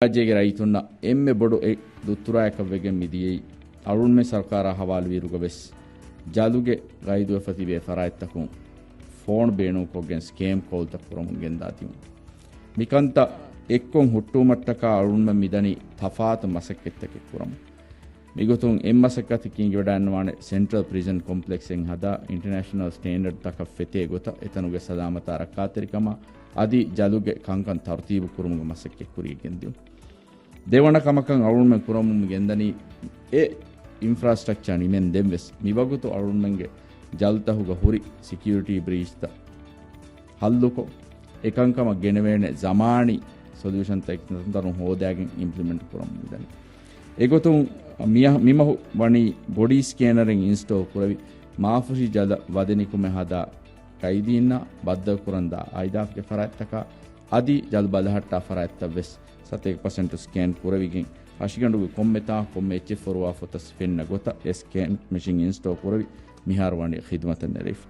ರಾಜ್ಯಗೆ ರೈತುನ್ನ ಎಮ್ಮೆ ಬೊಡು ದುತ್ತುರಾಯಕವೆಗೆ ಮಿದಿಯೈ ಅರುಣ್ಮೆ ಸರ್ಕಾರ ಹವಾಲು ವೀರುಗವೆಸ್ ಜಾಲುಗೆ ಗೈದುವೆ ಫತಿಬೆ ಫರಾಯತ್ತಕು phone ಬೇಣು ಕೊಗೆನ್ scheme ಕೋಲ್ತ ಪುರಮುಗೆನ್ ದಾತಿಮು ಮಿಕಂತ ಎಕ್ಕೊಂ ಹುಟ್ಟುಮಟ್ಟಕ ಅರುಣ್ಮೆ ಮಿದನಿ ತಫಾತ್ ಮಸಕ್ಕೆತ್ತಕೆ Puram මිගොතුන් එම්මසකතිකින් ගොඩන්නවාන central ප්‍රිසන් කොම්පලෙක්සෙන් හදා ඉන්ටර්නැෂනල් ස්ටෑන්ඩඩ් තක ෆෙතේ ගොත එතනුගේ සදාමත අරක්කාතරිකම අදි ජලුගේ කංකන් තර්තීබ කුරුමුග මසක්කෙ කුරියගෙන්දියු දෙවන කමකන් අරුන්ම කුරමුම ගෙන්දනී ඒ ඉන්ෆ්‍රාස්ට්‍රක්චර් නිමෙන් දෙම්වෙස් මිවගුතු අරුන්මන්ගේ ජල්තහුග හුරි සිකියුරිටි බ්‍රීච්ත හල්ලුකො එකංකම ගෙනවේන ජමානි සොලියුෂන් තෙක්නතරුන් හෝදයාගෙන් ඉම්ප්ලිමෙන්ට් කුරමුම දනි එගොතුන් මිමහු වනි බොඩි ස්කෑනරින් ඉන්ස්ටෝල් කුරවි මාෆුෂි ජද වදනිකුම හදා කයිදීන්න බද්ධ කුරන්දා අයිදාෆ්ගේ ෆරාත්තක අදි ජල් බලහට්ටා ෆරාත්ත වෙස් 7% ස්කෑන් කුරවිගෙන් අශිගඬුගේ කොම්මෙතා කොම්මෙ එච් ෆොරවා ෆොතස් ෆෙන්න ගොත ස්කෑන් මැෂින් ඉන්ස්ටෝල් කුරවි මිහාර වනි ඛිදමතන් නරිෆ්